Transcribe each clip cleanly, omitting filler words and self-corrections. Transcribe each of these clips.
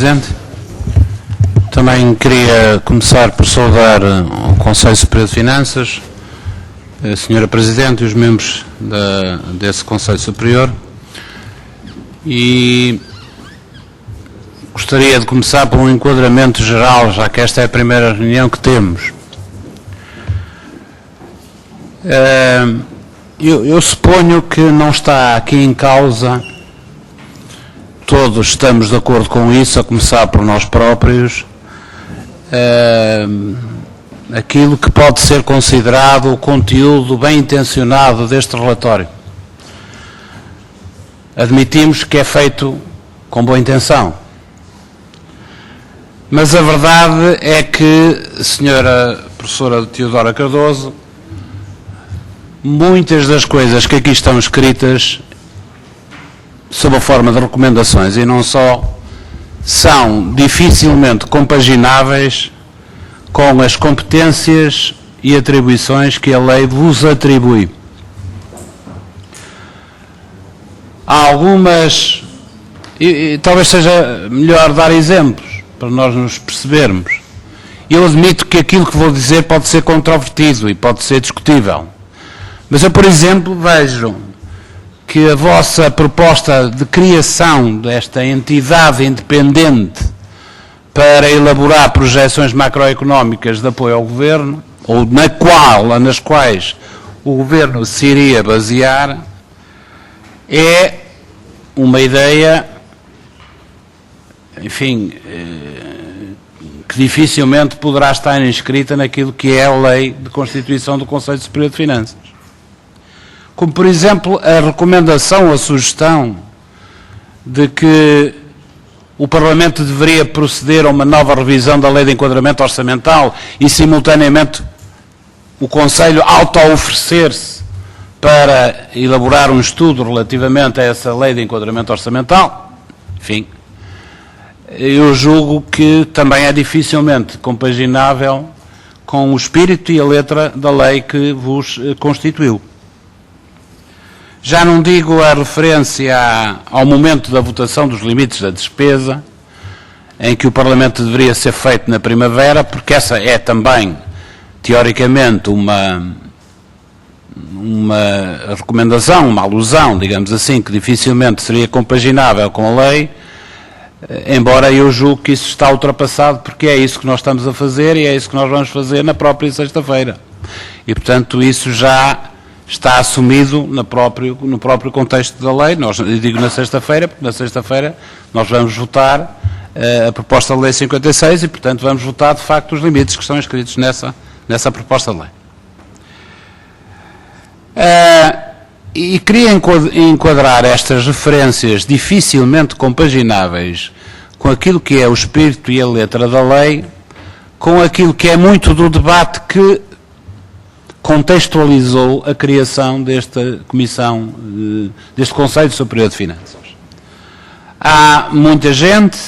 Presidente, também queria começar por saudar o Conselho Superior de Finanças, a Senhora Presidente e os membros desse Conselho Superior, e gostaria de começar por um enquadramento geral, já que esta é a primeira reunião que temos. Eu suponho que não está aqui em causa, todos estamos de acordo com isso, a começar por nós próprios, aquilo que pode ser considerado o conteúdo bem intencionado deste relatório. Admitimos que é feito com boa intenção, mas a verdade é que, Sra. Professora Teodora Cardoso, muitas das coisas que aqui estão escritas sob a forma de recomendações e não só, são dificilmente compagináveis com as competências e atribuições que a lei vos atribui. Há algumas, e talvez seja melhor dar exemplos para nós nos percebermos. Eu admito que aquilo que vou dizer pode ser controvertido e pode ser discutível, mas eu, por exemplo, vejo que a vossa proposta de criação desta entidade independente para elaborar projeções macroeconómicas de apoio ao Governo, ou nas quais o Governo se iria basear, é uma ideia, enfim, que dificilmente poderá estar inscrita naquilo que é a lei de constituição do Conselho Superior de Finanças. Como, por exemplo, a recomendação, a sugestão de que o Parlamento deveria proceder a uma nova revisão da Lei de Enquadramento Orçamental e, simultaneamente, o Conselho auto-oferecer-se para elaborar um estudo relativamente a essa Lei de Enquadramento Orçamental. Enfim, eu julgo que também é dificilmente compaginável com o espírito e a letra da lei que vos constituiu. Já não digo a referência ao momento da votação dos limites da despesa, em que o Parlamento deveria ser feito na primavera, porque essa é também, teoricamente, uma recomendação, uma alusão, digamos assim, que dificilmente seria compaginável com a lei, embora eu julgue que isso está ultrapassado, porque é isso que nós estamos a fazer e é isso que nós vamos fazer na própria sexta-feira. E, portanto, isso já está assumido no próprio contexto da lei. Eu digo na sexta-feira, porque na sexta-feira nós vamos votar a proposta de lei 56 e, portanto, vamos votar, de facto, os limites que estão inscritos nessa proposta de lei. E queria enquadrar estas referências dificilmente compagináveis com aquilo que é o espírito e a letra da lei, com aquilo que é muito do debate que contextualizou a criação desta comissão, deste Conselho Superior de Finanças. Há muita gente,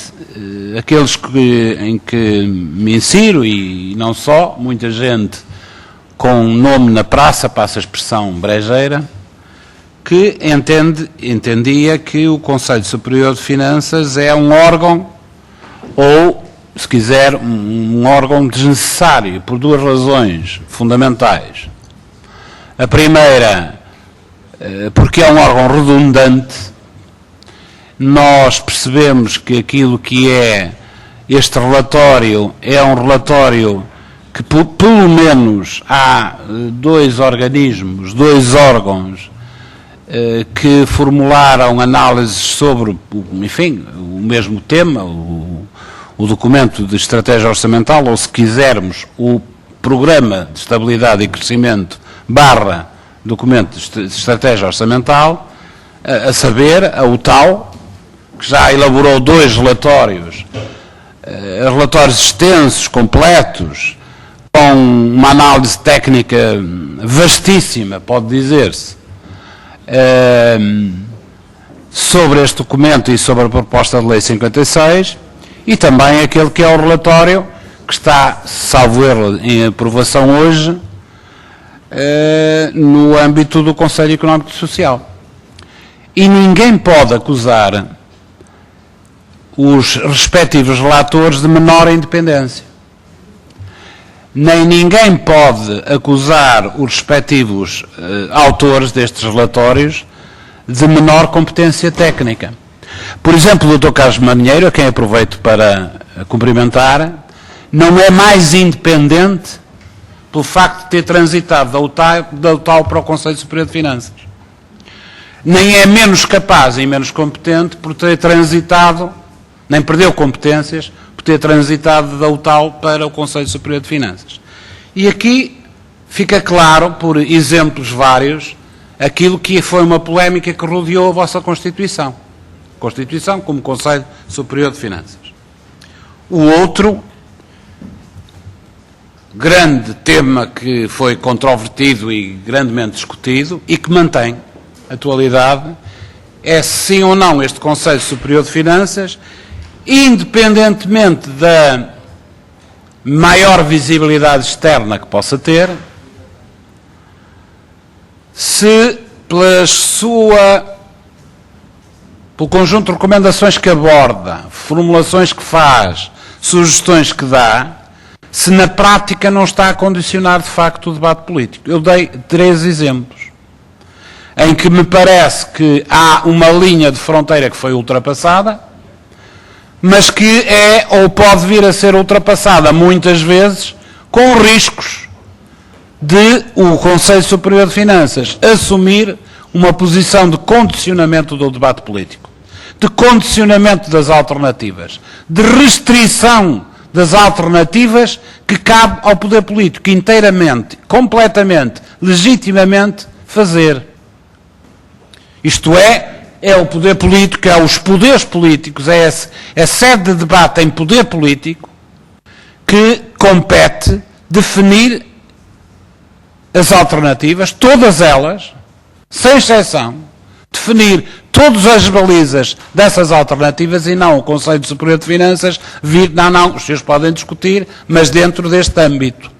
aqueles em que me insiro, e não só, muita gente com nome na praça, passa a expressão brejeira, que entendia que o Conselho Superior de Finanças é um órgão, ou, se quiser, um órgão desnecessário, por duas razões fundamentais. A primeira, porque é um órgão redundante. Nós percebemos que aquilo que é este relatório é um relatório que, pelo menos, há dois órgãos, que formularam análises sobre, enfim, o mesmo tema, o documento de estratégia orçamental, ou, se quisermos, o programa de estabilidade e crescimento / documento de estratégia orçamental, a saber, a UTAU, que já elaborou dois relatórios extensos, completos, com uma análise técnica vastíssima, pode dizer-se, sobre este documento e sobre a proposta de lei 56, e também aquele que é o relatório que está, salvo erro, em aprovação hoje, no âmbito do Conselho Económico e Social. E ninguém pode acusar os respectivos relatores de menor independência. Nem ninguém pode acusar os respectivos autores destes relatórios de menor competência técnica. Por exemplo, o Dr. Carlos Marinheiro, a quem aproveito para cumprimentar, não é mais independente pelo facto de ter transitado da UTAU para o Conselho Superior de Finanças. Nem é menos capaz e menos competente por ter transitado, nem perdeu competências, por ter transitado da UTAU para o Conselho Superior de Finanças. E aqui fica claro, por exemplos vários, aquilo que foi uma polémica que rodeou a vossa Constituição. Constituição como Conselho Superior de Finanças. O outro grande tema que foi controvertido e grandemente discutido e que mantém atualidade é se sim ou não este Conselho Superior de Finanças, independentemente da maior visibilidade externa que possa ter, se pelo conjunto de recomendações que aborda, formulações que faz, sugestões que dá, se na prática não está a condicionar de facto o debate político. Eu dei 3 exemplos em que me parece que há uma linha de fronteira que foi ultrapassada, mas que é ou pode vir a ser ultrapassada muitas vezes com riscos de o Conselho Superior de Finanças assumir uma posição de condicionamento do debate político, de condicionamento das alternativas, de restrição das alternativas que cabe ao poder político inteiramente, completamente, legitimamente fazer. Isto é o poder político, é os poderes políticos, é a sede de debate em poder político que compete definir as alternativas, todas elas, sem exceção, definir todas as balizas dessas alternativas e não o Conselho Superior de Finanças vir, não, os senhores podem discutir, mas dentro deste âmbito,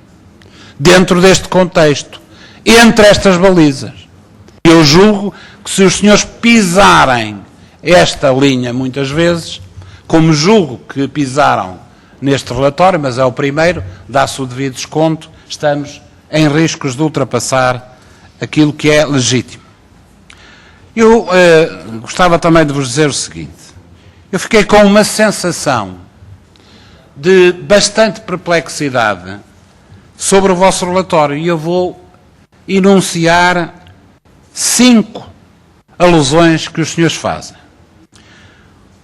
dentro deste contexto, entre estas balizas. Eu julgo que se os senhores pisarem esta linha muitas vezes, como julgo que pisaram neste relatório, mas é o primeiro, dá-se o devido desconto, estamos em riscos de ultrapassar aquilo que é legítimo. Eu gostava também de vos dizer o seguinte, eu fiquei com uma sensação de bastante perplexidade sobre o vosso relatório e eu vou enunciar 5 alusões que os senhores fazem.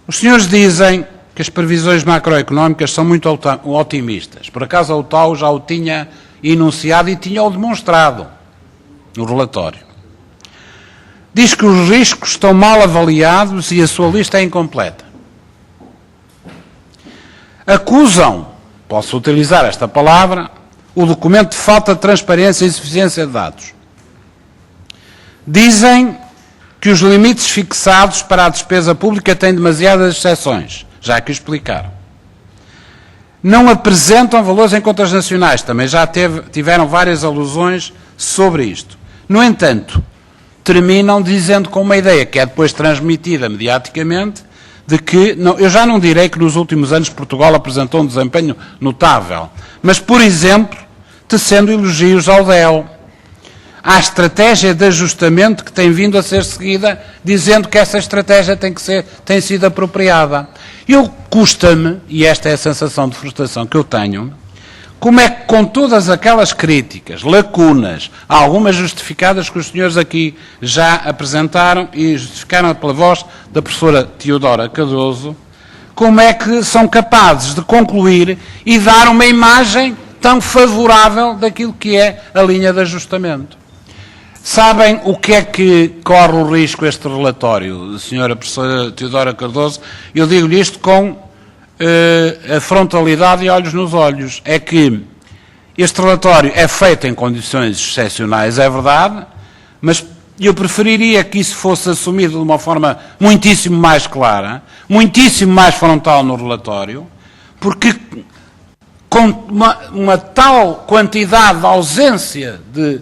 Os senhores dizem que as previsões macroeconómicas são muito otimistas. Por acaso a UTAU já o tinha enunciado e tinha-o demonstrado no relatório. Diz que os riscos estão mal avaliados e a sua lista é incompleta. Acusam, posso utilizar esta palavra, o documento de falta de transparência e insuficiência de dados. Dizem que os limites fixados para a despesa pública têm demasiadas exceções, já que o explicaram. Não apresentam valores em contas nacionais, também já tiveram várias alusões sobre isto. No entanto, terminam dizendo com uma ideia que é depois transmitida mediaticamente, de que, eu já não direi que nos últimos anos Portugal apresentou um desempenho notável, mas, por exemplo, tecendo elogios ao DEL, à estratégia de ajustamento que tem vindo a ser seguida, dizendo que essa estratégia tem sido apropriada. Custa-me, e esta é a sensação de frustração que eu tenho, como é que com todas aquelas críticas, lacunas, algumas justificadas que os senhores aqui já apresentaram e justificaram pela voz da professora Teodora Cardoso, como é que são capazes de concluir e dar uma imagem tão favorável daquilo que é a linha de ajustamento. Sabem o que é que corre o risco este relatório, senhora professora Teodora Cardoso? Eu digo-lhe isto com a frontalidade e olhos nos olhos. É que este relatório é feito em condições excepcionais, é verdade, mas eu preferiria que isso fosse assumido de uma forma muitíssimo mais clara, muitíssimo mais frontal no relatório, porque com uma tal quantidade de ausência de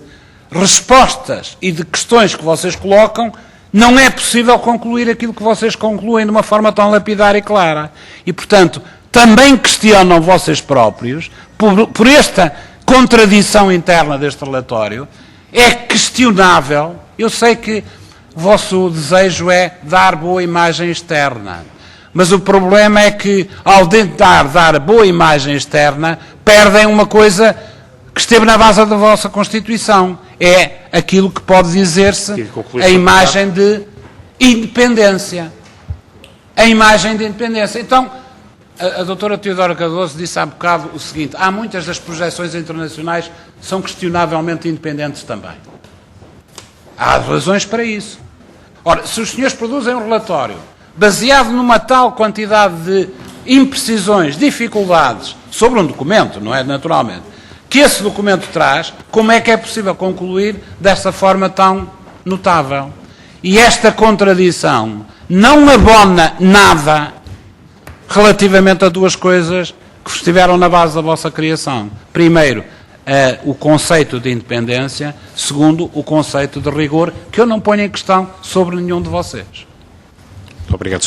respostas e de questões que vocês colocam, não é possível concluir aquilo que vocês concluem de uma forma tão lapidar e clara. E, portanto, também questionam vocês próprios, por esta contradição interna deste relatório. É questionável. Eu sei que o vosso desejo é dar boa imagem externa, mas o problema é que, ao tentar dar boa imagem externa, perdem uma coisa que esteve na base da vossa Constituição. É aquilo que pode dizer-se a imagem de independência. A imagem de independência. Então, a doutora Teodora Cardoso disse há bocado o seguinte: há muitas das projeções internacionais que são questionavelmente independentes também. Há razões para isso. Ora, se os senhores produzem um relatório baseado numa tal quantidade de imprecisões, dificuldades, sobre um documento, não é, naturalmente, que esse documento traz, como é que é possível concluir dessa forma tão notável? E esta contradição não abona nada relativamente a duas coisas que estiveram na base da vossa criação. Primeiro, o conceito de independência. Segundo, o conceito de rigor, que eu não ponho em questão sobre nenhum de vocês. Muito obrigado.